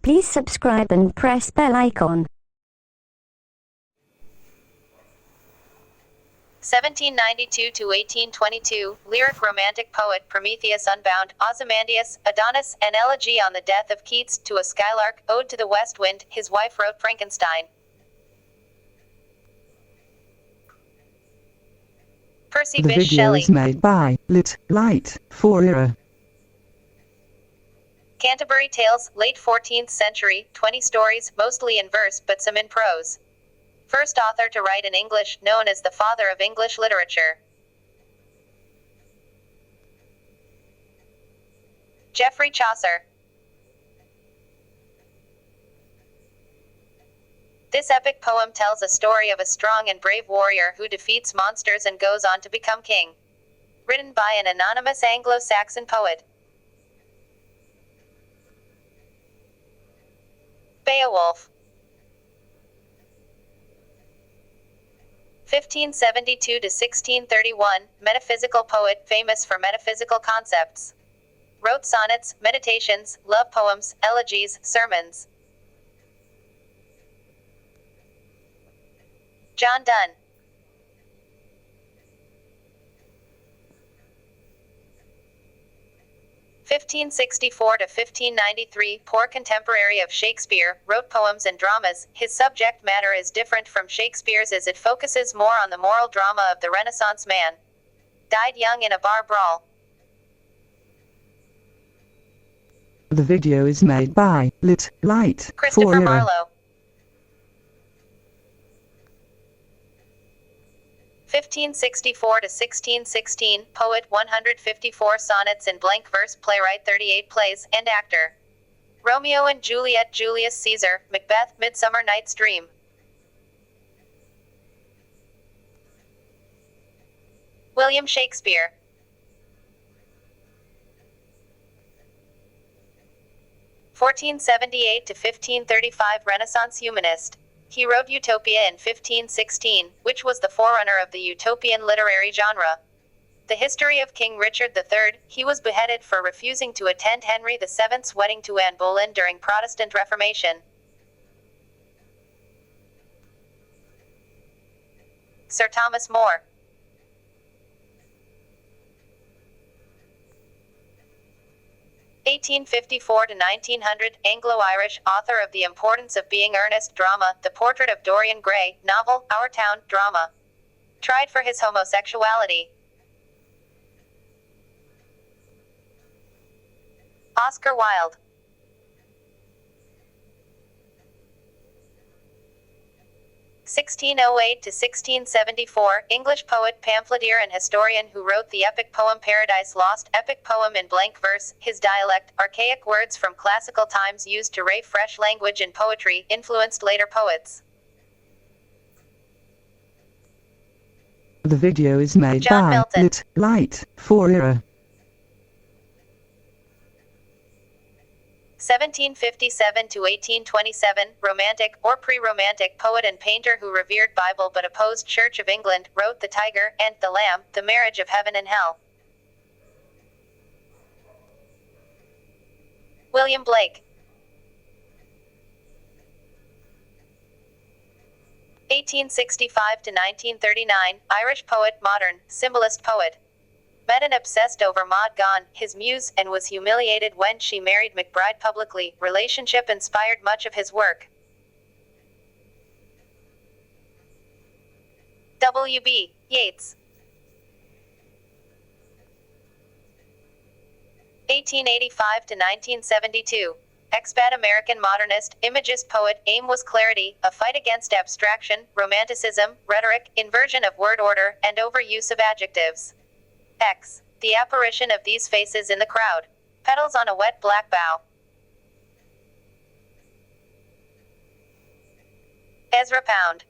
Please subscribe and press bell icon. 1792 to 1822, lyric romantic poet Prometheus Unbound, Ozymandias, Adonis, an elegy on the death of Keats, to a skylark, ode to the west wind, his wife wrote Frankenstein. Percy The Bysshe video Shelley. is made by Light for Era. Canterbury Tales, late 14th century, 20 stories, mostly in verse but some in prose. First author to write in English, known as the father of English literature. Geoffrey Chaucer. This epic poem tells a story of a strong and brave warrior who defeats monsters and goes on to become king. Written by an anonymous Anglo-Saxon poet. Beowulf. 1572 to 1631, metaphysical poet, famous for metaphysical concepts. Wrote sonnets, meditations, love poems, elegies, sermons. John Donne. (1564 to 1593), poor contemporary of Shakespeare, wrote poems and dramas. His subject matter is different from Shakespeare's as it focuses more on the moral drama of the Renaissance man. Died young in a bar brawl. The video is made by Light Christopher for Era. Marlowe. 1564 to 1616, poet, 154 sonnets in blank verse, playwright, 38 plays, and actor. Romeo and Juliet, Julius Caesar, Macbeth, Midsummer Night's Dream. William Shakespeare. 1478 to 1535, Renaissance humanist. He wrote Utopia in 1516, which was the forerunner of the utopian literary genre. The history of King Richard III. He was beheaded for refusing to attend Henry VII's wedding to Anne Boleyn during Protestant Reformation. Sir Thomas More. 1854 to 1900, Anglo-Irish, author of The Importance of Being Earnest drama, The Portrait of Dorian Gray, novel, Our Town, drama. Tried for his homosexuality. Oscar Wilde. 1608 to 1674, English poet, pamphleteer and historian who wrote the epic poem Paradise Lost, epic poem in blank verse. His dialect, archaic words from classical times used to ray fresh language in poetry, influenced later poets. The video is made John by Milton. Light for Era. 1757 to 1827, romantic, or pre-romantic poet and painter who revered Bible but opposed Church of England, wrote The Tiger and The Lamb, The Marriage of Heaven and Hell. William Blake. 1865 to 1939, Irish poet, modern, symbolist poet. Met and obsessed over Maud Gonne, his muse, and was humiliated when she married McBride publicly. Relationship inspired much of his work. W.B. Yeats. 1885 to 1972. Expat American modernist, imagist poet. Aim was clarity, a fight against abstraction, romanticism, rhetoric, inversion of word order, and overuse of adjectives. X. The apparition of these faces in the crowd. Petals on a wet black bough. Ezra Pound.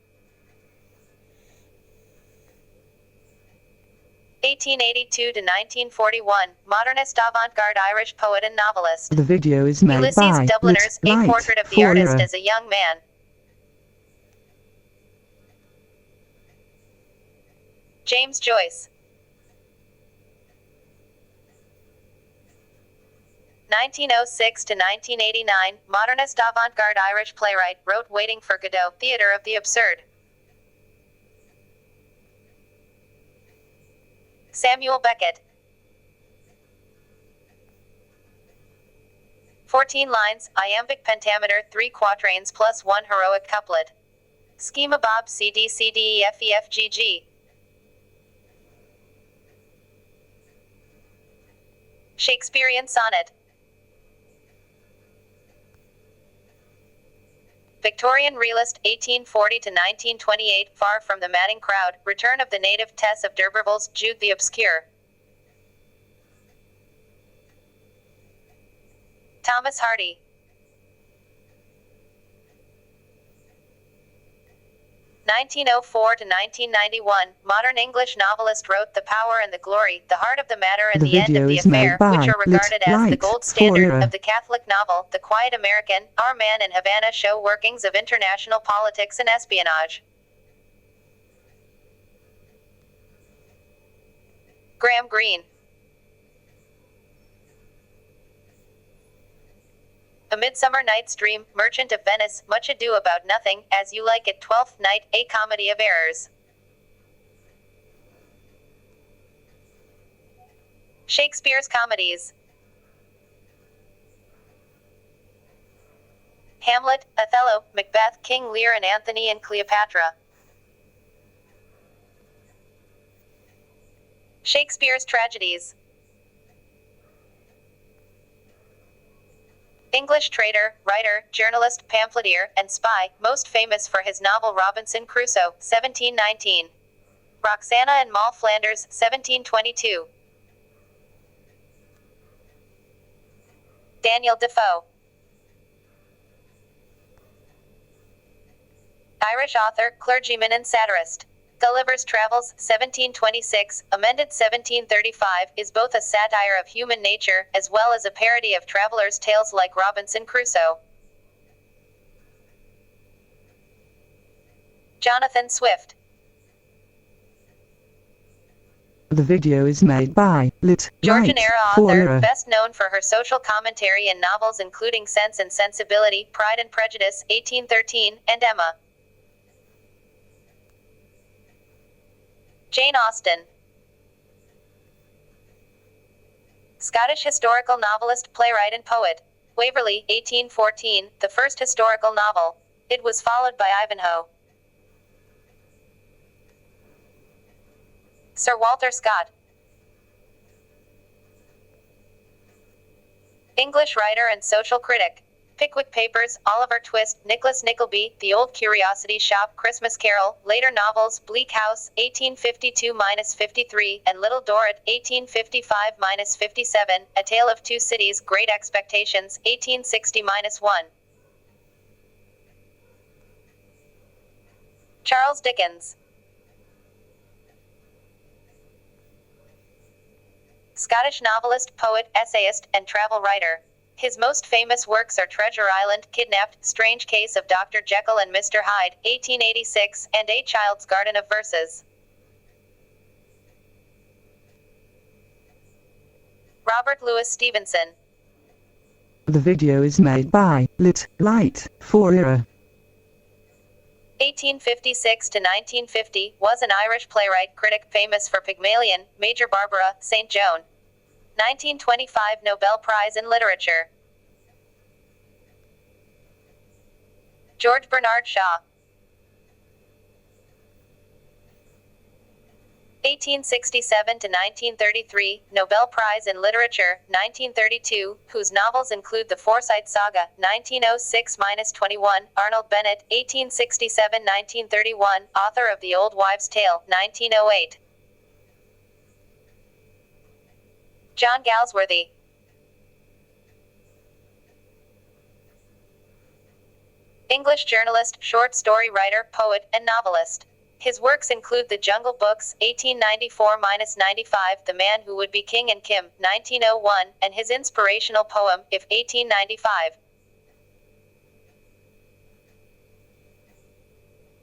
1882 to 1941, modernist avant-garde Irish poet and novelist. The video is made Ulysses by Dubliners, A Light Portrait of the for Artist Era. as a Young Man. James Joyce. 1906 to 1989, modernist avant-garde Irish playwright, wrote Waiting for Godot, Theatre of the Absurd. Samuel Beckett. 14 lines, iambic pentameter, 3 quatrains plus 1 heroic couplet. Schema Bob CD CD E F E F G G. Shakespearean Sonnet. Victorian realist, 1840 to 1928, Far from the madding crowd, Return of the native Tess of D'Urberville's, Jude the Obscure. Thomas Hardy. 1904 to 1991, modern English novelist, wrote The Power and the Glory, The Heart of the Matter and the End of the Affair, which are regarded as the gold standard of the Catholic novel. The Quiet American, Our Man in Havana show workings of international politics and espionage. Graham Greene. A Midsummer Night's Dream, Merchant of Venice, Much Ado About Nothing, As You Like It, Twelfth Night, A Comedy of Errors. Shakespeare's Comedies. Hamlet, Othello, Macbeth, King Lear and Antony and Cleopatra. Shakespeare's Tragedies. English trader, writer, journalist, pamphleteer, and spy, most famous for his novel Robinson Crusoe, 1719. Roxana and Moll Flanders, 1722. Daniel Defoe. Irish author, clergyman and satirist. Gulliver's Travels, 1726, amended 1735, is both a satire of human nature, as well as a parody of travelers' tales like Robinson Crusoe. Jonathan Swift. The video is made by Georgian-era author, best known for her social commentary in novels including Sense and Sensibility, Pride and Prejudice, 1813, and Emma. Jane Austen. Scottish historical novelist, playwright and poet. Waverley, 1814, the first historical novel. It was followed by Ivanhoe. Sir Walter Scott. English writer and social critic. Pickwick Papers, Oliver Twist, Nicholas Nickleby, The Old Curiosity Shop, Christmas Carol, later novels, Bleak House, 1852-53, and Little Dorrit, 1855-57, A Tale of Two Cities, Great Expectations, 1860-1. Charles Dickens. Scottish novelist, poet, essayist, and travel writer. His most famous works are Treasure Island, Kidnapped, Strange Case of Dr. Jekyll and Mr. Hyde, 1886, and A Child's Garden of Verses. Robert Louis Stevenson. The video is made by Light for Era. 1856 to 1950, was an Irish playwright, critic, famous for Pygmalion, Major Barbara, St. Joan. 1925 Nobel Prize in Literature. George Bernard Shaw. 1867 to 1933, Nobel Prize in Literature, 1932, whose novels include The Forsyte Saga, 1906-21, Arnold Bennett, 1867-1931, author of The Old Wives' Tale, 1908. John Galsworthy. English journalist, short story writer, poet, and novelist. His works include The Jungle Books, 1894-95, The Man Who Would Be King and Kim, 1901, and his inspirational poem, If, 1895.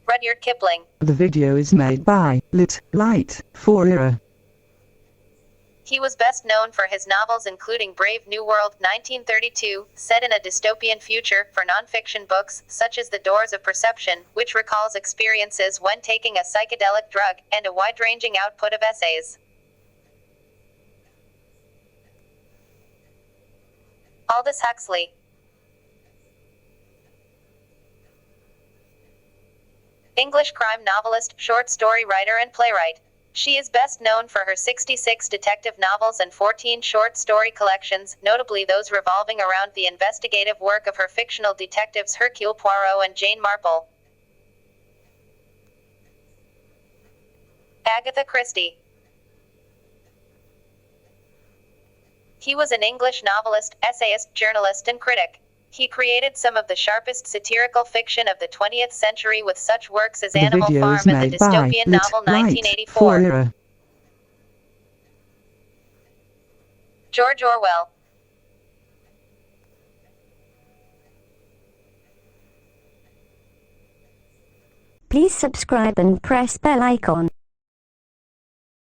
Rudyard Kipling. The video is made by Light for Era. He was best known for his novels including Brave New World, 1932, set in a dystopian future, for nonfiction books, such as The Doors of Perception, which recalls experiences when taking a psychedelic drug, and a wide-ranging output of essays. Aldous Huxley. English crime novelist, short story writer and playwright. She is best known for her 66 detective novels and 14 short story collections, notably those revolving around the investigative work of her fictional detectives Hercule Poirot and Jane Marple. Agatha Christie. He was an English novelist, essayist, journalist and critic. He created some of the sharpest satirical fiction of the 20th century with such works as Animal Farm and the dystopian novel 1984. George Orwell. Please subscribe and press bell icon.